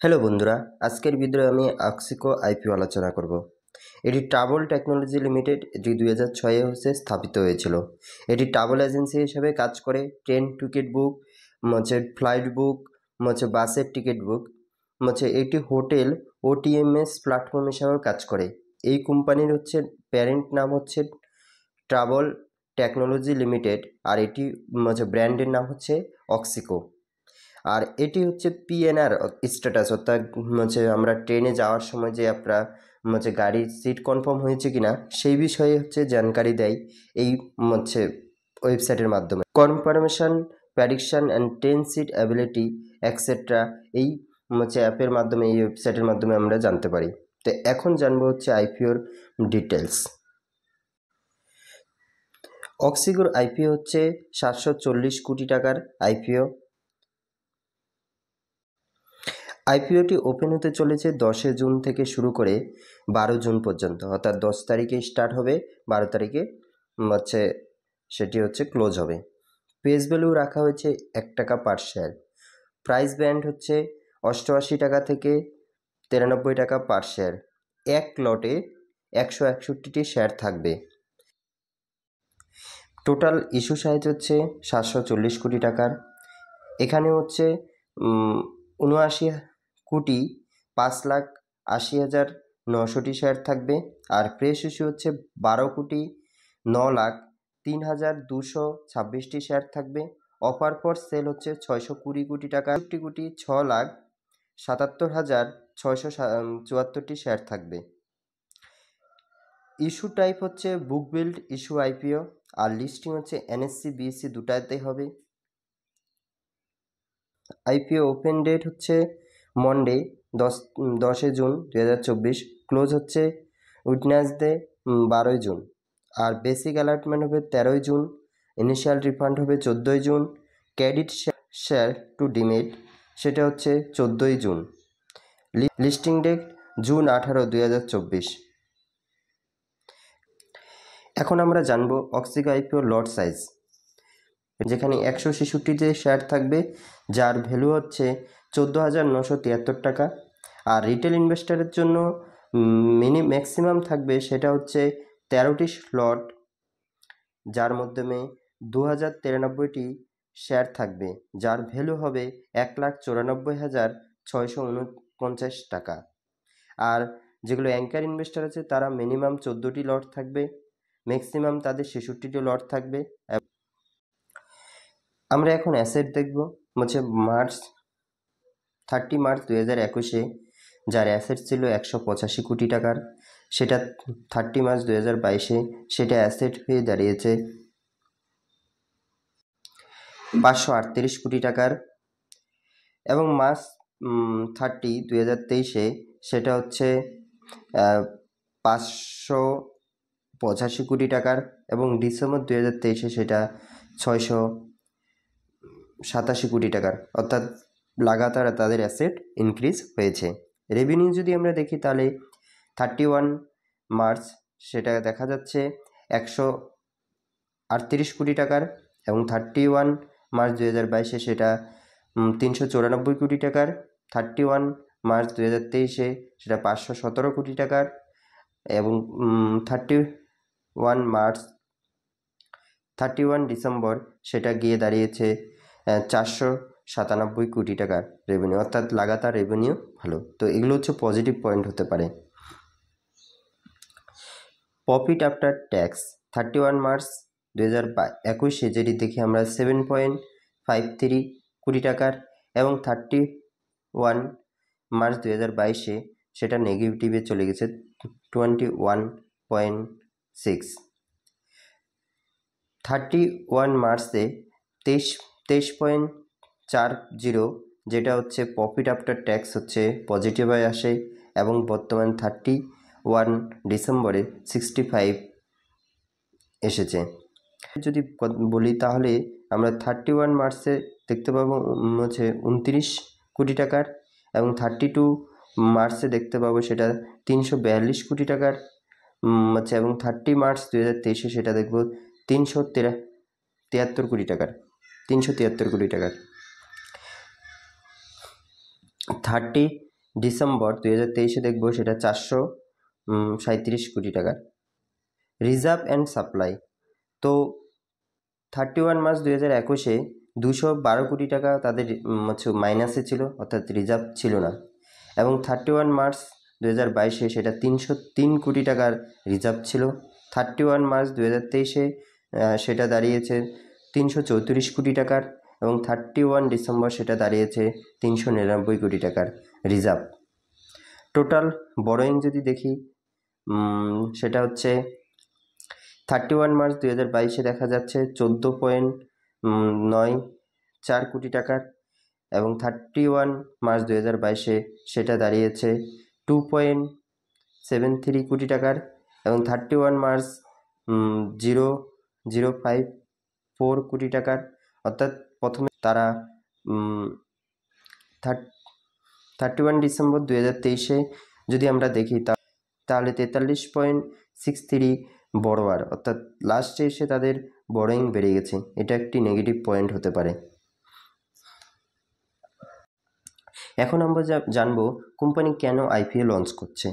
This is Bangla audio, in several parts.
হ্যালো বন্ধুরা, আজকের ভিডিওতে আমি অক্সিকো আইপিও আলোচনা করব। এটি ট্রাভেল টেকনোলজি লিমিটেড, এটি 2006-এ স্থাপিত হয়েছিল। এটি ট্রাভেল এজেন্সি হিসেবে কাজ করে। Train ticket book, flight book, বাসের টিকিট বুক, এটি হোটেল ওটিএমএস প্ল্যাটফর্ম হিসাবেও কাজ করে। এই কোম্পানির প্যারেন্ট নাম ট্রাভেল টেকনোলজি লিমিটেড, আর এটি ব্র্যান্ডের নাম অক্সিকো। আর এটি পিএনআর স্ট্যাটাস, অর্থাৎ আমরা ট্রেনে যাওয়ার সময় যে আপনারা গাড়ির সিট কনফার্ম হয়েছে কিনা সেই বিষয়ে জানকারি দেয় এই ওয়েবসাইটের মাধ্যমে। Confirmation, prediction and train seat ability extra এই অ্যাপের মাধ্যমে, এই ওয়েবসাইটের মাধ্যমে আমরা জানতে পারি। তো এখন জানবো আইপিওর ডিটেলস। অক্সিকোর আইপিও 740 কোটি টাকার আইপিও। আইপিওটি ওপেন হতে চলেছে 10 জুন থেকে শুরু করে 12 জুন পর্যন্ত, অর্থাৎ 10 তারিখে স্টার্ট হবে, 12 তারিখে সেটি ক্লোজ হবে। পেজ ভ্যালু রাখা হয়েছে 1 টাকা পার শেয়ার। প্রাইস ব্যান্ড 88 টাকা থেকে 93 টাকা পার শেয়ার। এক লটে 161টি শেয়ার থাকবে। টোটাল ইস্যু সাইজ 740 কোটি টাকার। এখানে 79,05,80,900টি শেয়ার থাকবে। আর ফ্রেশ ইস্যু 12,03,226টি শেয়ার থাকবে। অফার ফর সেল 620 কোটি টাকা, 6,77,674টি শেয়ার থাকবে। Issue type book build issue IPO, আর লিস্টিং এনএসসি বিএসসি দুটাতে হবে। IPO open date Monday 10 June 2024, close Wednesday 12 June. আর বেসিক অ্যালটমেন্ট হবে 13 জুন, ইনিশিয়াল রিফান্ড হবে 14 June, credit share to demat সেটা 14 জুন। Listing date June 18, 2024। এখন আমরা জানবো অক্সিকো আইপিও লট সাইজ, যেখানে 166টি শেয়ার থাকবে, যার ভ্যালু 14,973 টাকা। আর রিটেল ইনভেস্টরের জন্য ম্যাক্সিমাম থাকবে, সেটা 13টি স্লট, যার মাধ্যমে 2093টি শেয়ার থাকবে, যার ভ্যালু হবে 1,94,649 টাকা। আর যেগুলো অ্যাঙ্কার ইনভেস্টর আছে, তারা মিনিমাম 14টি লট থাকবে, ম্যাক্সিমাম তাদের 66টি লট থাকবে। আমরা এখন অ্যাসেট দেখব। মার্চ 30 2021-এ যার অ্যাসেট ছিল 185 কোটি টাকার, সেটা 30 মার্চ 2022-এ সেটা অ্যাসেট হয়ে দাঁড়িয়েছে 538 কোটি টাকার। এবং মার্চ 30, 2023-এ সেটা 585 কোটি টাকার। এবং ডিসেম্বর 2023-এ সেটা 687 কোটি টাকার, অর্থাৎ লাগাতার তাদের অ্যাসেট ইনক্রিজ হয়েছে। রেভিনিউ যদি আমরা দেখি, তাহলে 31 মার্চ সেটা দেখা যাচ্ছে 138 কোটি টাকার, এবং 31 মার্চ 2022-এ সেটা 394 কোটি টাকার, 31 মার্চ 2023-এ সেটা 517 কোটি টাকার, এবং 31 ডিসেম্বর সেটা গিয়ে দাঁড়িয়েছে 497 কোটি টাকার রেভিনিউ, অর্থাৎ লাগাতার রেভিনিউ ভালো। তো এগুলো পজিটিভ পয়েন্ট হতে পারে। প্রফিট আফটার ট্যাক্স 31 মার্চ 2021-এ যেটি দেখি আমরা 7.53 কোটি টাকার, এবং 31 মার্চ 2022-এ সেটা নেগেটিভে চলে গেছে 21.6। 31 মার্চে 23.40, যেটা প্রফিট আফটার ট্যাক্স পজিটিভে আসে, এবং বর্তমান 31 ডিসেম্বরে 65 এসেছে। যদি বলি, তাহলে আমরা 31 মার্চে দেখতে পাবো 29 কোটি টাকার, এবং 32 মার্চে দেখতে পাবো সেটা 342 কোটি টাকার, এবং 30 মার্চ 2023-এ সেটা দেখব 373 কোটি টাকার, 373 কোটি টাকার। ডিসেম্বর 2023-এ দেখব সেটা 437 কোটি টাকার। রিজার্ভ অ্যান্ড সাপ্লাই, তো 31 মার্চ 2021-এ 212 কোটি টাকা তাদের মাইনাসে ছিল, অর্থাৎ রিজার্ভ ছিল না। এবং 31 মার্চ 2022-এ সেটা 303 কোটি টাকার রিজার্ভ ছিল। 31 মার্চ 2023-এ সেটা দাঁড়িয়েছে 334 কোটি টাকার, এবং 31 ডিসেম্বর সেটা দাঁড়িয়েছে 399 কোটি টাকার রিজার্ভ। টোটাল বরোয়িং যদি দেখি সেটা হচ্ছে 31 মার্চ 2022-এ দেখা যাচ্ছে 14.94 কোটি টাকার, এবং 31 মার্চ 2022-এ সেটা দাঁড়িয়েছে 2.73 কোটি টাকার, এবং 31 মার্চ 0.054 কোটি টাকার। অর্থাৎ প্রথমে তারা 31 ডিসেম্বর 2023-এ যদি আমরা দেখি তাহলে 43.63 বড়োয়ার, অর্থাৎ লাস্টে এসে তাদের বরোয়িং বেড়ে গেছে। এটা একটি নেগেটিভ পয়েন্ট হতে পারে। এখন আমরা জানবো কোম্পানি কেন আইপিও লঞ্চ করছে।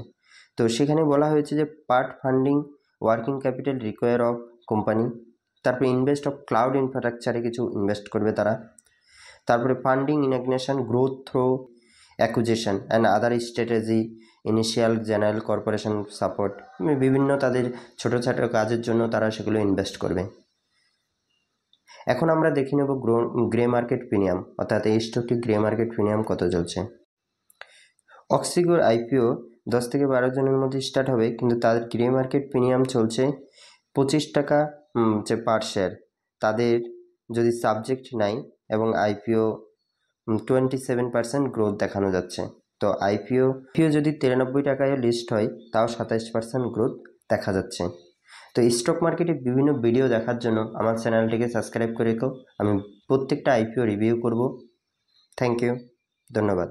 তো সেখানে বলা হয়েছে যে part funding working capital require of company, তারপরে ইনভেস্ট অফ ক্লাউড ইনফ্রাস্ট্রাকচারে কিছু ইনভেস্ট করবে তারা, তারপরে funding in organisation growth through acquisition and other strategy initial general corporation support, বিভিন্ন তাদের ছোটো ছোটো কাজের জন্য তারা সেগুলো ইনভেস্ট করবে। এখন আমরা দেখে নেব গ্রে মার্কেট প্রিমিয়াম, অর্থাৎ এই স্টকটি গ্রে মার্কেট প্রিমিয়াম কত চলছে। অক্সিগোর আইপিও 10 থেকে 12 জনের মধ্যে স্টার্ট হবে, কিন্তু তাদের গ্রে মার্কেট প্রিমিয়াম চলছে 25 টাকা পার শেয়ার। তাদের যদি সাবজেক্ট নাই এবং আইপিও 27% গ্রোথ দেখানো যাচ্ছে। তো আইপিও যদি 93 টাকায় লিস্ট হয় তাও 27% গ্রোথ দেখা যাচ্ছে। তো স্টক মার্কেটে বিভিন্ন ভিডিও দেখার জন্য আমার চ্যানেলটিকে সাবস্ক্রাইব করে রেখো। আমি প্রত্যেকটা আইপিও রিভিউ করব। থ্যাংক ইউ, ধন্যবাদ।